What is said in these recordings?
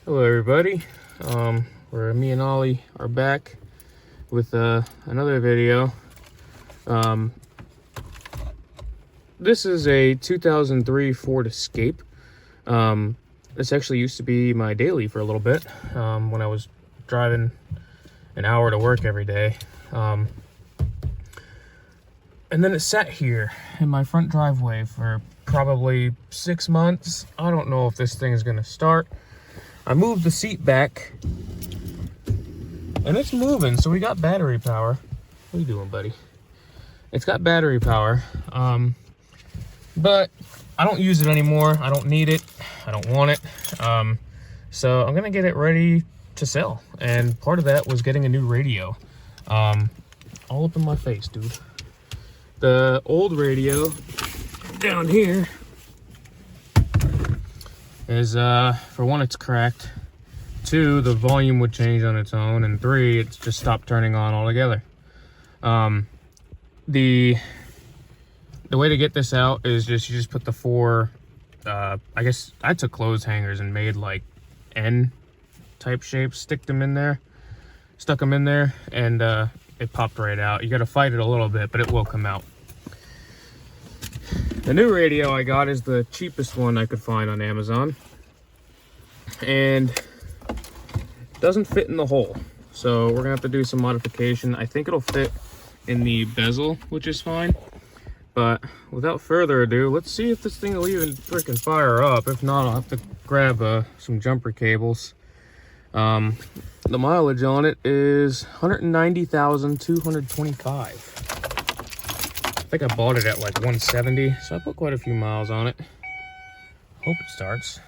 Hello everybody, me and Ollie are back with another video. This is a 2003 Ford Escape. This actually used to be my daily for a little bit when I was driving an hour to work every day. And then it sat here in my front driveway for probably 6 months. I don't know if this thing is gonna start. I moved the seat back and it's moving, so we got battery power. What are you doing, buddy? It's got battery power, but I don't use it anymore. I don't need it. I don't want it. So I'm gonna get it ready to sell. And part of that was getting a new radio. All up in my face, dude. The old radio down here is, for one, it's cracked. 2, the volume would change on its own. And 3, it's just stopped turning on altogether. The way to get this out is you just put the 4, I guess I took clothes hangers and made like N type shapes, stuck them in there, and it popped right out. You got to fight it a little bit, but it will come out. The new radio I got is the cheapest one I could find on Amazon, and it doesn't fit in the hole, so we're gonna have to do some modification. I think it'll fit in the bezel, which is fine, but without further ado, let's see if this thing will even freaking fire up. If not, I'll have to grab some jumper cables. The mileage on it is 190,225. I think I bought it at like 170, so I put quite a few miles on it. Hope it starts.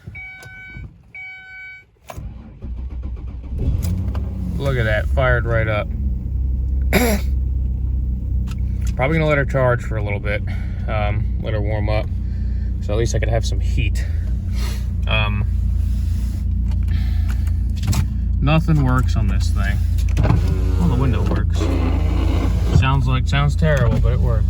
Look at that, fired right up. Probably gonna let her charge for a little bit, let her warm up, so at least I could have some heat. Nothing works on this thing. Well, the window works. Sounds terrible, but it works.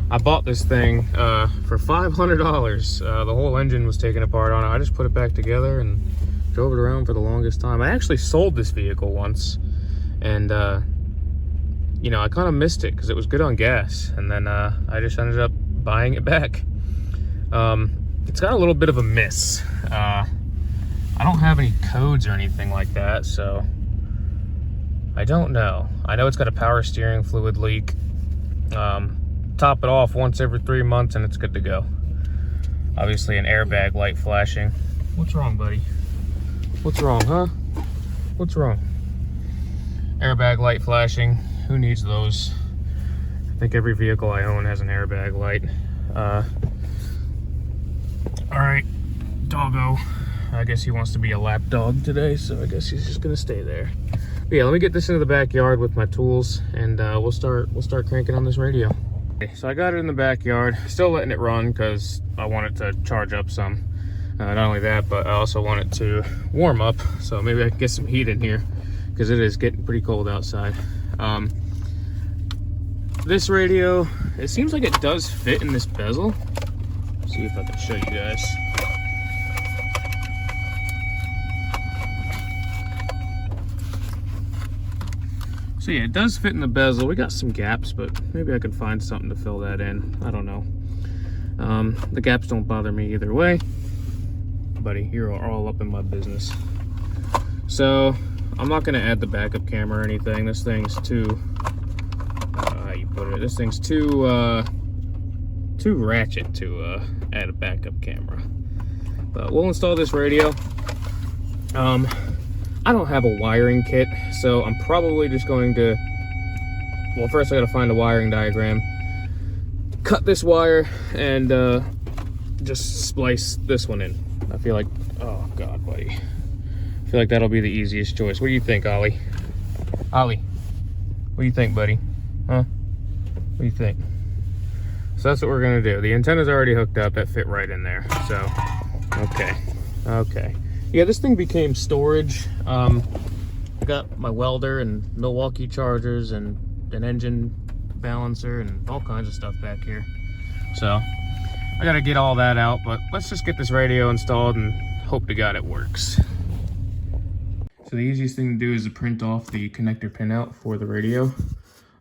I bought this thing for $500. The whole engine was taken apart on it. I just put it back together and drove it around for the longest time. I actually sold this vehicle once, and you know, I kind of missed it because it was good on gas, and then I just ended up buying it back. It's got a little bit of a miss. I don't have any codes or anything like that, so I don't know. I know it's got a power steering fluid leak. Top it off once every 3 months and it's good to go. Obviously an airbag light flashing. What's wrong, buddy? What's wrong, huh? What's wrong? Airbag light flashing. Who needs those? I think every vehicle I own has an airbag light. Alright, doggo. I guess he wants to be a lap dog today, so I guess he's just gonna stay there. But yeah, let me get this into the backyard with my tools, and we'll start cranking on this radio. Okay, so I got it in the backyard, still letting it run because I want it to charge up some. Not only that, but I also want it to warm up, so maybe I can get some heat in here because it is getting pretty cold outside. This radio, it seems like it does fit in this bezel. Let's see if I can show you guys. So yeah, it does fit in the bezel. We got some gaps, but maybe I can find something to fill that in. I don't know. The gaps don't bother me either way. Buddy, you're all up in my business. So I'm not gonna add the backup camera or anything. This thing's too, how you put it? This thing's too ratchet to add a backup camera. But we'll install this radio. I don't have a wiring kit, so I'm probably just going to, well, first I gotta find a wiring diagram, cut this wire, and just splice this one in. I feel like, oh God, buddy. I feel like that'll be the easiest choice. What do you think, Ollie? Ollie, what do you think, buddy? Huh? What do you think? So that's what we're gonna do. The antenna's already hooked up, that fit right in there, so, okay. Yeah, this thing became storage. I got my welder and Milwaukee chargers and an engine balancer and all kinds of stuff back here. So I gotta get all that out, but let's just get this radio installed and hope to God it works. So the easiest thing to do is to print off the connector pinout for the radio.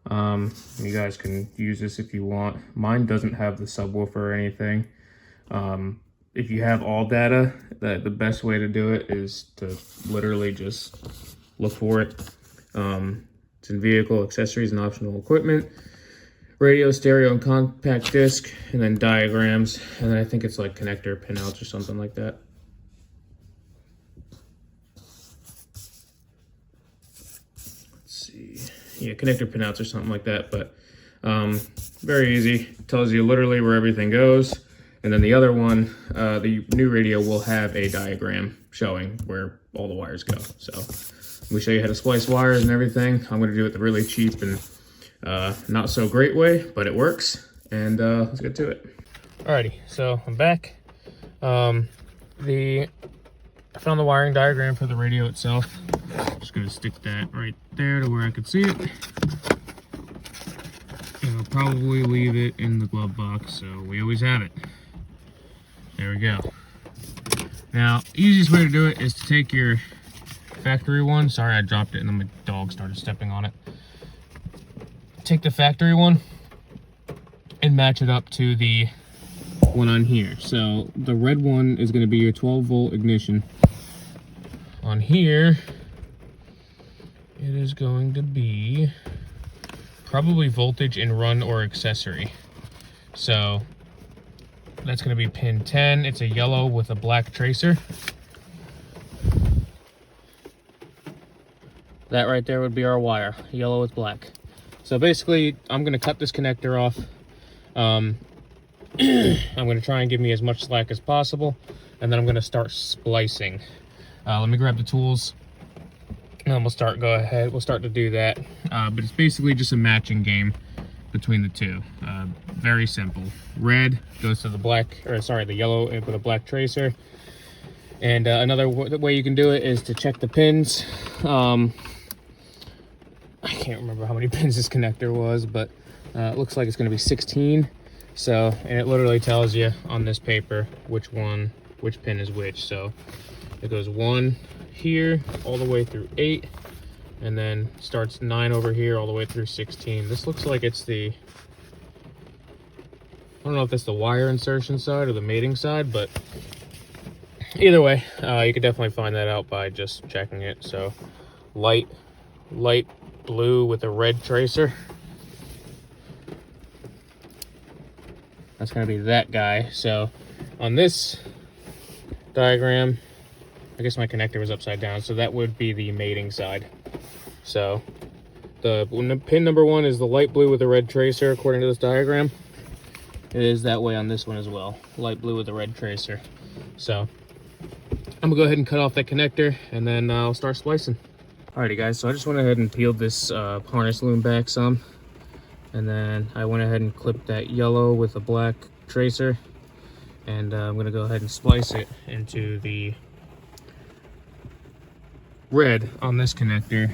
You guys can use this if you want. Mine doesn't have the subwoofer or anything. If you have all data, the best way to do it is to literally just look for it. It's in vehicle, accessories, and optional equipment. Radio, stereo, and compact disc, and then diagrams. And then I think it's like connector pinouts or something like that. Yeah, connector pinouts or something like that, but very easy. It tells you literally where everything goes. And then the other one, the new radio will have a diagram showing where all the wires go. So we show you how to splice wires and everything. I'm going to do it the really cheap and not so great way, but it works. And let's get to it. Alrighty, so I'm back. I found the wiring diagram for the radio itself. Just gonna stick that right there to where I could see it. And I'll probably leave it in the glove box so we always have it. There we go. Now, easiest way to do it is to take your factory one. Sorry, I dropped it and then my dog started stepping on it. Take the factory one and match it up to the one on here. So the red one is going to be your 12-volt ignition. On here, it is going to be probably voltage in run or accessory. So that's going to be pin 10. It's a yellow with a black tracer. That right there would be our wire, yellow with black. So basically, I'm going to cut this connector off. I'm going to try and give me as much slack as possible, and then I'm going to start splicing. Let me grab the tools, and then we'll start to do that. But it's basically just a matching game between the two. Very simple. Red goes to the the yellow with a black tracer. And another way you can do it is to check the pins. I can't remember how many pins this connector was, but it looks like it's going to be 16. So, and it literally tells you on this paper which pin is which. So it goes 1 here all the way through 8, and then starts 9 over here all the way through 16. This looks like it's I don't know if that's the wire insertion side or the mating side, but either way, you could definitely find that out by just checking it. So light blue with a red tracer. That's going to be that guy. So on this diagram, I guess my connector was upside down, so that would be the mating side. So pin number 1 is the light blue with a red tracer according to this diagram. It is that way on this one as well, light blue with a red tracer. So I'm gonna go ahead and cut off that connector, and then I'll start splicing. Alrighty guys, so I just went ahead and peeled this harness loom back some, and then I went ahead and clipped that yellow with a black tracer, and I'm gonna go ahead and splice it into the red on this connector,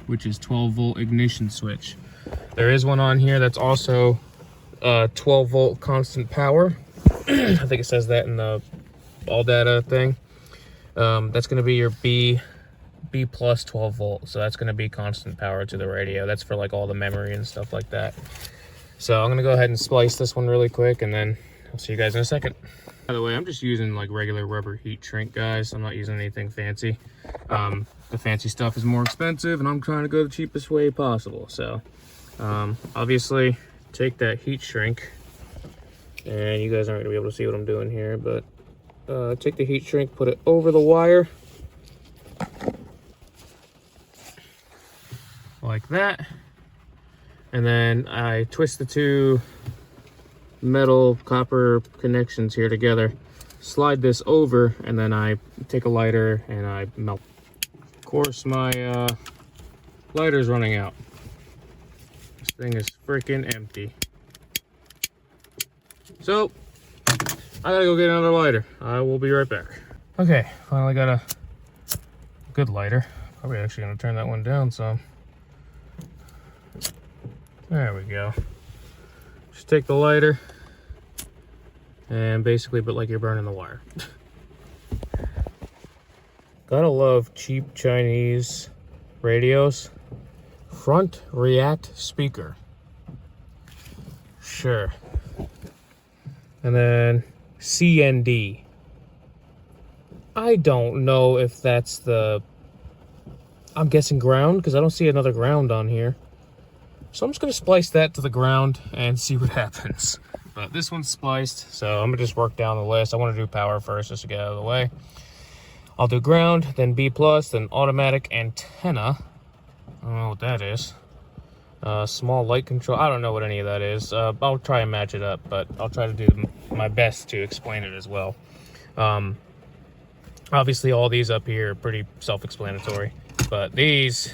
which is 12-volt ignition switch. There is one on here that's also 12-volt constant power. I think it says that in the all data thing. That's going to be your B plus 12 volt, so that's going to be constant power to the radio. That's for like all the memory and stuff like that. So I'm going to go ahead and splice this one really quick, and then I'll see you guys in a second. By the way, I'm just using like regular rubber heat shrink, guys. I'm not using anything fancy. The fancy stuff is more expensive, and I'm trying to go the cheapest way possible. So obviously take that heat shrink, and you guys aren't going to be able to see what I'm doing here, but take the heat shrink, put it over the wire like that, and then I twist the two metal copper connections here together, slide this over, and then I take a lighter and I melt. Of course, my lighter's running out. This thing is freaking empty. So I gotta go get another lighter. I will be right back. Okay, finally got a good lighter. Probably actually gonna turn that one down some. There we go. Just take the lighter and basically, but like you're burning the wire. Gotta love cheap Chinese radios. Front React speaker. Sure. And then CND. I don't know if that's the... I'm guessing ground, because I don't see another ground on here. So I'm just going to splice that to the ground and see what happens. But this one's spliced, so I'm going to just work down the list. I want to do power first, just to get out of the way. I'll do ground, then B+, then automatic antenna. I don't know what that is. Small light control. I don't know what any of that is. I'll try and match it up, but I'll try to do my best to explain it as well. Obviously, all these up here are pretty self-explanatory. But these,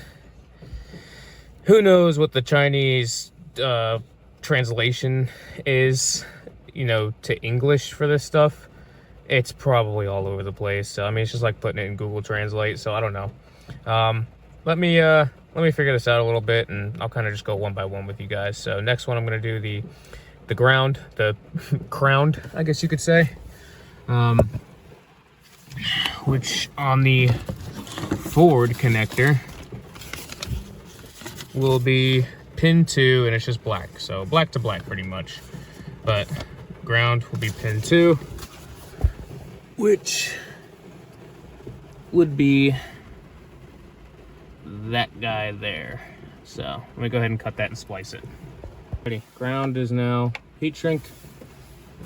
who knows what the Chinese translation is, you know, to English for this stuff. It's probably all over the place. So, I mean, it's just like putting it in Google Translate. So, I don't know. Let me figure this out a little bit, and I'll kind of just go one by one with you guys. So, next one, I'm going to do the ground, the crowned, I guess you could say. Which on the forward connector will be pin 2, and it's just black. So, black to black pretty much. But ground will be pin 2. Which would be that guy there. So let me go ahead and cut that and splice it. Ready. Ground is now heat shrink.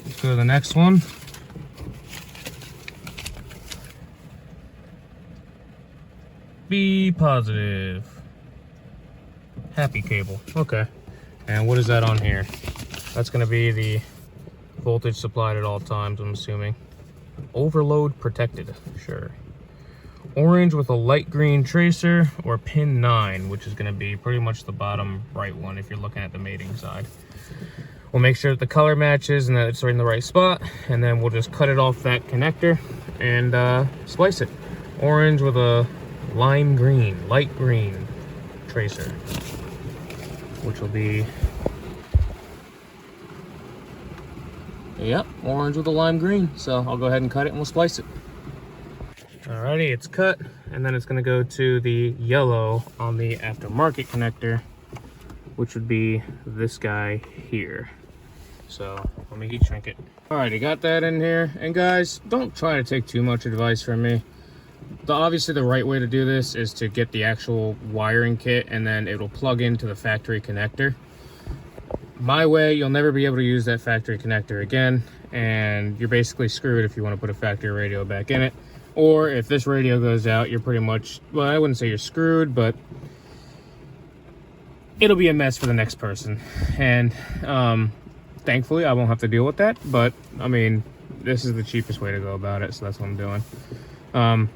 Let's go to the next one. Be positive. Happy cable. Okay. And what is that on here? That's going to be the voltage supplied at all times, I'm assuming. Overload protected, sure. Orange with a light green tracer, or pin 9, which is going to be pretty much the bottom right one if you're looking at the mating side. We'll make sure that the color matches and that it's in the right spot, and then we'll just cut it off that connector and splice it. Orange with a lime green, light green tracer, which will be... Yep, orange with a lime green. So I'll go ahead and cut it and we'll splice it. Alrighty, it's cut, and then it's gonna go to the yellow on the aftermarket connector, which would be this guy here. So let me heat shrink it. Alrighty, got that in here. And guys, don't try to take too much advice from me. Obviously the right way to do this is to get the actual wiring kit, and then it'll plug into the factory connector. My way, you'll never be able to use that factory connector again, and you're basically screwed if you want to put a factory radio back in it. Or if this radio goes out, you're pretty much, well, I wouldn't say you're screwed, but it'll be a mess for the next person. And thankfully, I won't have to deal with that, but I mean, this is the cheapest way to go about it, so that's what I'm doing.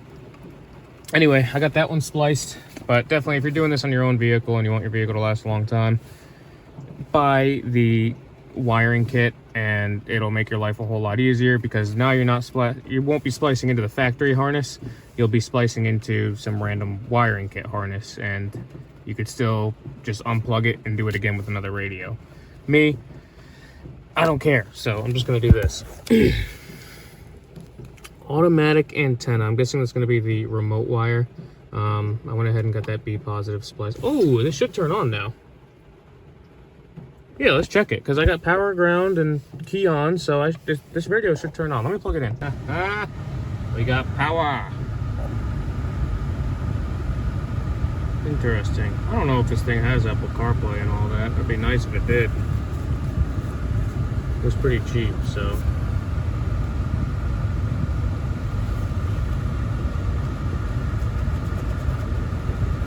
Anyway, I got that one spliced, but definitely if you're doing this on your own vehicle and you want your vehicle to last a long time, buy the wiring kit, and it'll make your life a whole lot easier, because now you won't be splicing into the factory harness. You'll be splicing into some random wiring kit harness, and you could still just unplug it and do it again with another radio. Me, I don't care, so I'm just gonna do this. Automatic antenna. I'm guessing that's gonna be the remote wire. I went ahead and got that B positive splice. Oh, this should turn on now. Yeah, let's check it, because I got power, ground, and key on, so this radio should turn on. Let me plug it in. We got power. Interesting. I don't know if this thing has Apple CarPlay and all that. It'd be nice if it did. It was pretty cheap, so...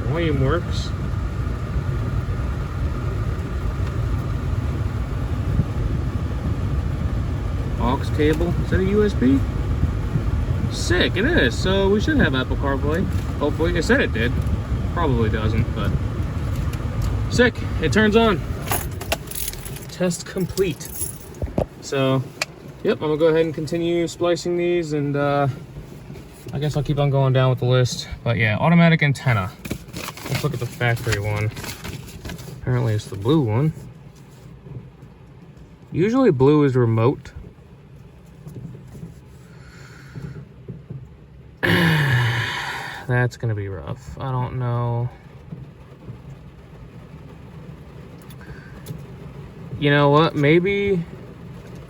Volume works. Aux cable. Is that a USB? Sick, it is. So we should have Apple CarPlay. Hopefully. It said it did. Probably doesn't, but sick. It turns on. Test complete. So, yep, I'm gonna go ahead and continue splicing these, and I guess I'll keep on going down with the list. But yeah, automatic antenna. Let's look at the factory one. Apparently it's the blue one. Usually blue is remote. That's gonna be rough. I don't know. You know what? Maybe.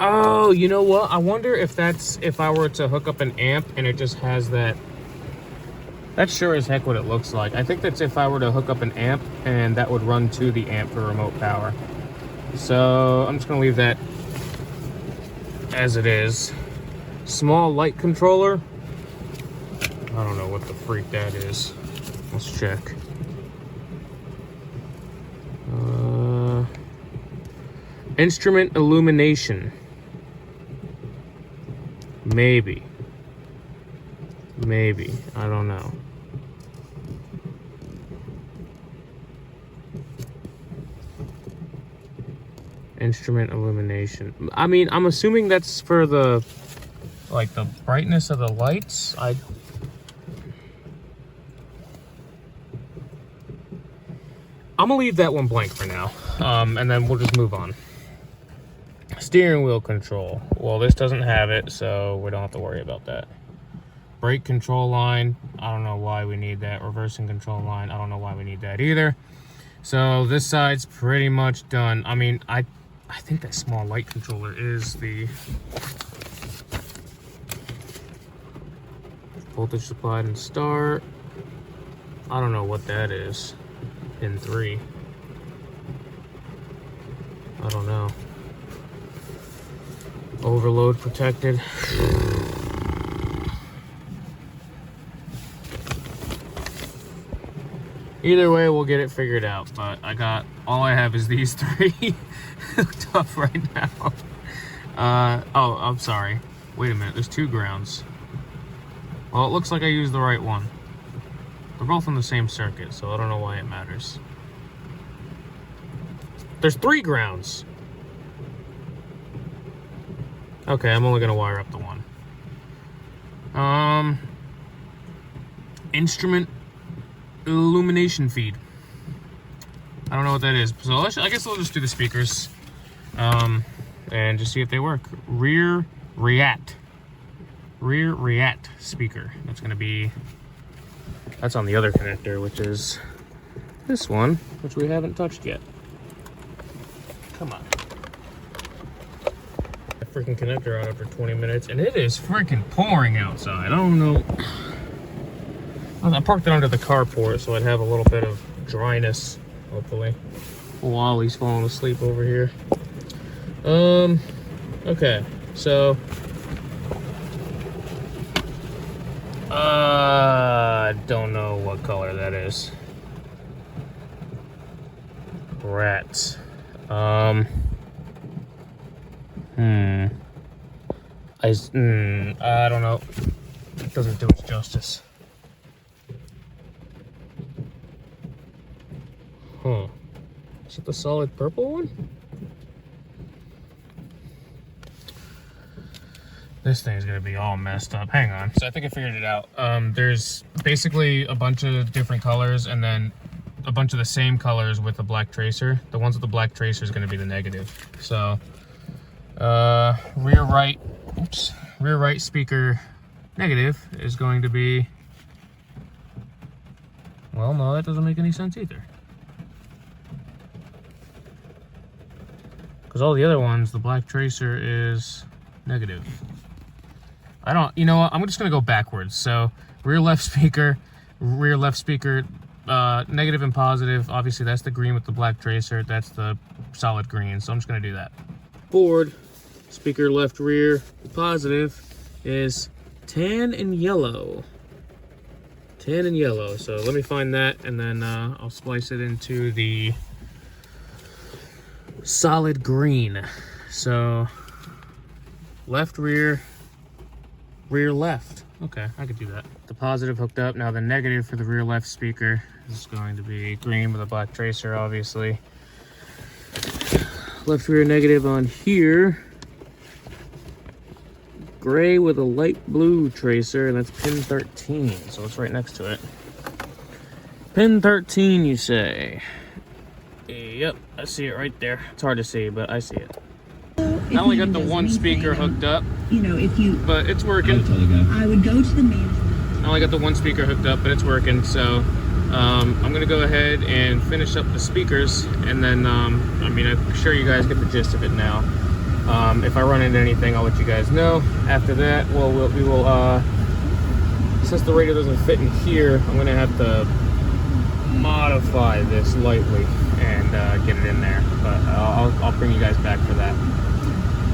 Oh, you know what? I wonder if that's if I were to hook up an amp and it just has that. That's sure as heck what it looks like. I think that's if I were to hook up an amp and that would run to the amp for remote power. So I'm just gonna leave that as it is. Small light controller. I don't know what the freak that is. Let's check. Instrument illumination. Maybe. Maybe. I don't know. Instrument illumination. I mean, I'm assuming that's for the, like, the brightness of the lights. I'm gonna leave that one blank for now, and then we'll just move on. Steering wheel control. Well, this doesn't have it, so we don't have to worry about that. Brake control line. I don't know why we need that. Reversing control line. I don't know why we need that either. So this side's pretty much done. I mean, I think that small light controller is the voltage supplied and start. I don't know what that is. Pin 3. I don't know. Overload protected. Either way, we'll get it figured out. But all I have is these 3 hooked up right now. Oh, I'm sorry. Wait a minute, there's 2 grounds. Well, it looks like I used the right one. They're both on the same circuit, so I don't know why it matters. There's 3 grounds. Okay, I'm only gonna wire up the one. Instrument illumination feed. I don't know what that is, so I guess I'll just do the speakers, and just see if they work. Rear react speaker. That's on the other connector, which is this one, which we haven't touched yet. Come on. Freaking connector out after 20 minutes, and it is freaking pouring outside. I don't know. I parked it under the carport so I'd have a little bit of dryness, hopefully. Wally's falling asleep over here. Okay, so I don't know what color that is. Rats. I don't know. It doesn't do its justice. Huh. Is it the solid purple one? This thing's gonna be all messed up. Hang on. So I think I figured it out. There's basically a bunch of different colors and then a bunch of the same colors with the black tracer. The ones with the black tracer is gonna be the negative. So rear right speaker negative is going to be, well, no, that doesn't make any sense either. Because all the other ones, the black tracer is negative. You know what, I'm just gonna go backwards. So rear left speaker, negative and positive. Obviously that's the green with the black tracer, that's the solid green, so I'm just gonna do that. Forward speaker left rear positive is tan and yellow. Tan and yellow. So let me find that, and then I'll splice it into the solid green. So left rear, rear left. Okay, I could do that. The positive hooked up. Now the negative for the rear left speaker is going to be green with a black tracer, obviously. Left rear negative on here. Gray with a light blue tracer, and that's pin 13, so it's right next to it. Pin 13, you say? Yep, I see it right there. It's hard to see, but I see it. I only got the one speaker hooked up, but it's working. I would go to the management. I only got the one speaker hooked up, but it's working. So I'm gonna go ahead and finish up the speakers, and then I mean, I'm sure you guys get the gist of it now. If I run into anything, I'll let you guys know. After that, we will since the radio doesn't fit in here, I'm gonna have to modify this lightly and get it in there. But I'll bring you guys back for that.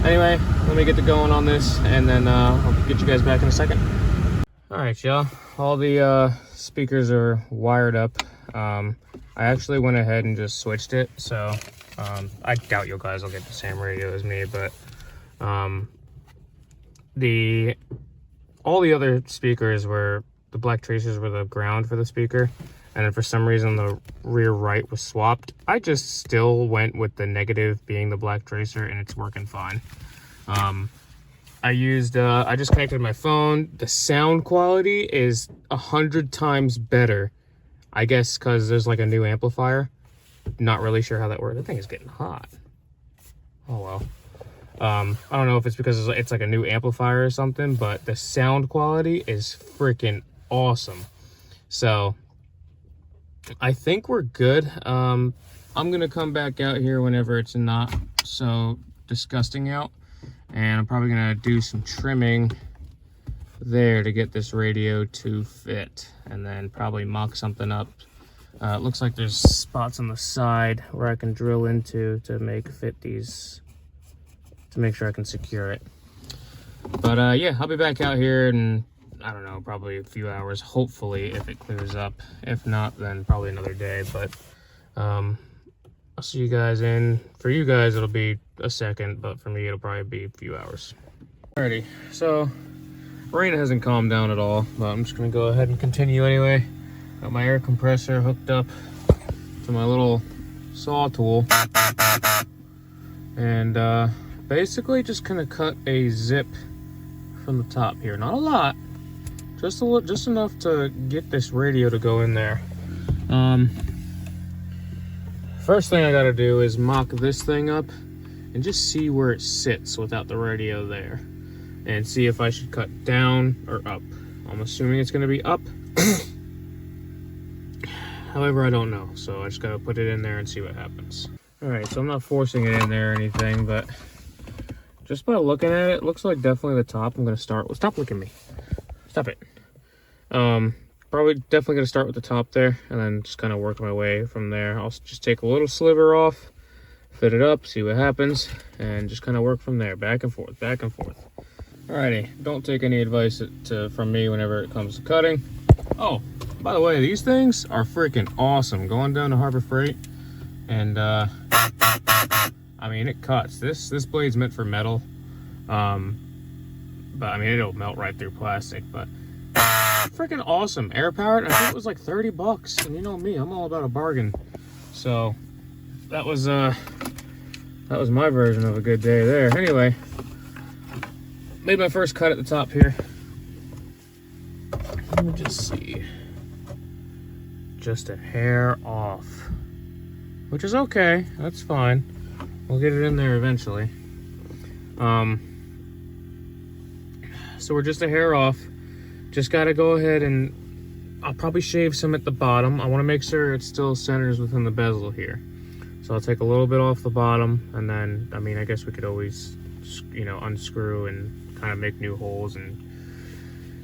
Anyway, let me get to going on this, and then I'll get you guys back in a second. All right, y'all. All the speakers are wired up. I actually went ahead and just switched it, so I doubt you guys will get the same radio as me, but all the other speakers were, the black tracers were the ground for the speaker, and then for some reason the rear right was swapped. I just still went with the negative being the black tracer, and it's working fine. I just connected my phone. The sound quality is 100 times better, I guess because there's like a new amplifier. Not really sure how that works. The thing is getting hot. Oh well. I don't know if it's because it's like a new amplifier or something, but the sound quality is freaking awesome. So I think we're good. I'm gonna come back out here whenever it's not so disgusting out, and I'm probably gonna do some trimming there to get this radio to fit, and then probably mock something up. It looks like there's spots on the side where I can drill into to make fit these, to make sure I can secure it. But yeah, I'll be back out here in, I don't know, probably a few hours, hopefully, if it clears up. If not, then probably another day. But I'll see you guys for you guys it'll be a second, but for me it'll probably be a few hours. Alrighty, so rain hasn't calmed down at all, but I'm just gonna go ahead and continue anyway. Got my air compressor hooked up to my little saw tool, and basically just gonna cut a zip from the top here. Not a lot, just enough to get this radio to go in there. First thing I gotta do is mock this thing up and just see where it sits without the radio there, and see if I should cut down or up. I'm assuming it's gonna be up. However, I don't know, so I just gotta put it in there and see what happens. All right, so I'm not forcing it in there or anything, but just by looking at it, it looks like definitely the top. I'm gonna start with, stop looking at me. Stop it. Probably definitely gonna start with the top there, and then just kind of work my way from there. I'll just take a little sliver off, fit it up, see what happens, and just kind of work from there, back and forth, back and forth. Alrighty, don't take any advice from me whenever it comes to cutting. Oh, by the way, these things are freaking awesome. Going down to Harbor Freight, and I mean, it cuts. This blade's meant for metal, but I mean, it'll melt right through plastic, but freaking awesome. Air powered. I think it was like 30 bucks, and you know me, I'm all about a bargain. So that was my version of a good day there. Anyway, made my first cut at the top here. Let me just see. Just a hair off, which is okay. That's fine. We'll get it in there eventually. So we're just a hair off. Just gotta go ahead and I'll probably shave some at the bottom. I want to make sure it still centers within the bezel here. So I'll take a little bit off the bottom, and then, I mean, I guess we could always, you know, unscrew and kind of make new holes and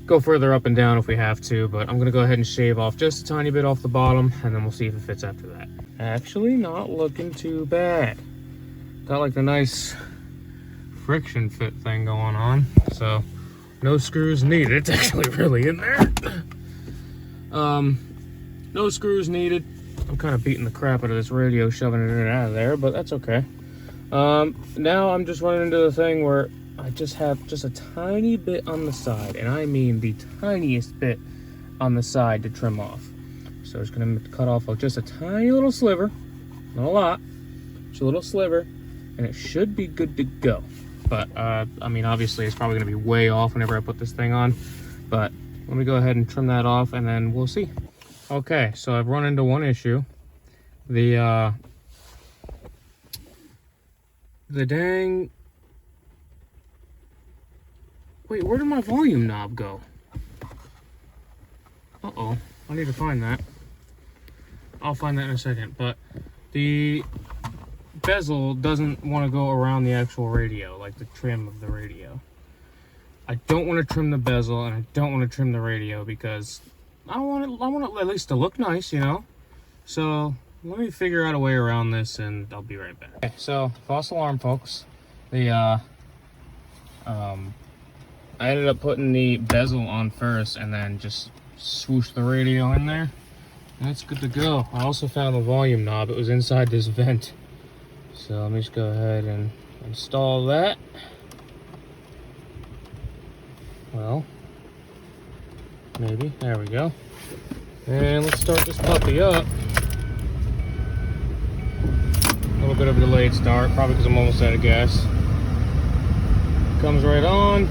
go further up and down if we have to, but I'm gonna go ahead and shave off just a tiny bit off the bottom, and then we'll see if it fits after that. Actually, not looking too bad. Got like the nice friction fit thing going on, so no screws needed. It's actually really in there. No screws needed. I'm kind of beating the crap out of this radio, shoving it in and out of there, but that's okay. Now I'm just running into the thing where I just have just a tiny bit on the side, and I mean the tiniest bit on the side to trim off. So I'm just gonna cut off just a tiny little sliver, not a lot, just a little sliver, and it should be good to go. But I mean, obviously it's probably gonna be way off whenever I put this thing on, but let me go ahead and trim that off, and then we'll see. Okay, so I've run into one issue. The dang, wait, where did my volume knob go? Uh-oh, I need to find that. I'll find that in a second, but the bezel doesn't want to go around the actual radio, like the trim of the radio. I don't want to trim the bezel, and I don't want to trim the radio because I want it at least to look nice, you know? So let me figure out a way around this, and I'll be right back. Okay, so false alarm, folks. I ended up putting the bezel on first and then just swoosh the radio in there. And it's good to go. I also found the volume knob. It was inside this vent. So let me just go ahead and install that. Well, maybe. There we go. And let's start this puppy up. A little bit of a delayed start, probably because I'm almost out of gas. Comes right on.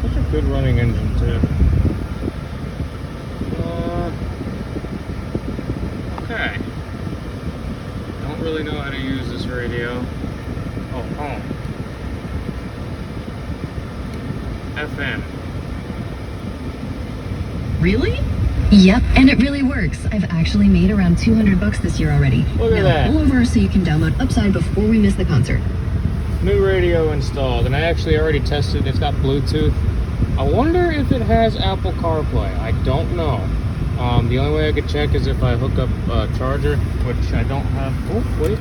Such a good running engine too. Okay. Don't really know how to use this radio. Oh, home. FM. Really? Yep, and it really works. I've actually made around $200 this year already. Look at that. Pull over so you can download Upside before we miss the concert. New radio installed, and I actually already tested. It's got Bluetooth. I wonder if it has Apple CarPlay. I don't know. The only way I could check is if I hook up a charger, which I don't have. Oh, wait.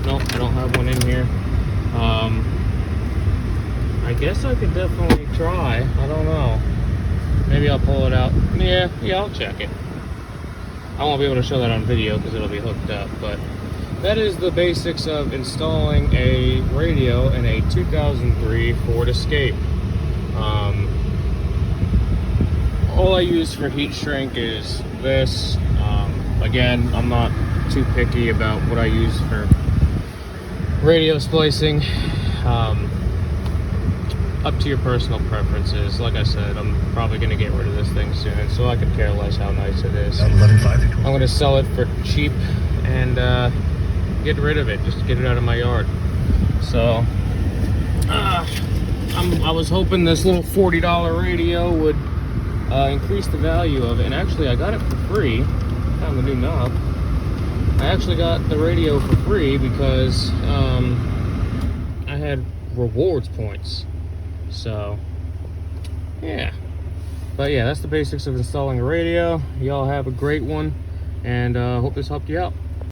Nope, I don't have one in here. I guess I could definitely try. I don't know. Maybe I'll pull it out. Yeah, I'll check it. I won't be able to show that on video because it'll be hooked up, but that is the basics of installing a radio in a 2003 Ford Escape. All I use for heat shrink is this. Again, I'm not too picky about what I use for radio splicing. Up to your personal preferences. Like I said, I'm probably going to get rid of this thing soon, so I could care less how nice it is. I'm going to sell it for cheap and get rid of it, just to get it out of my yard. So, I was hoping this little $40 radio would increase the value of it, and actually I got it for free. Found the new knob. I actually got the radio for free because I had rewards points. So, yeah. But yeah, that's the basics of installing a radio. Y'all have a great one, and hope this helped you out.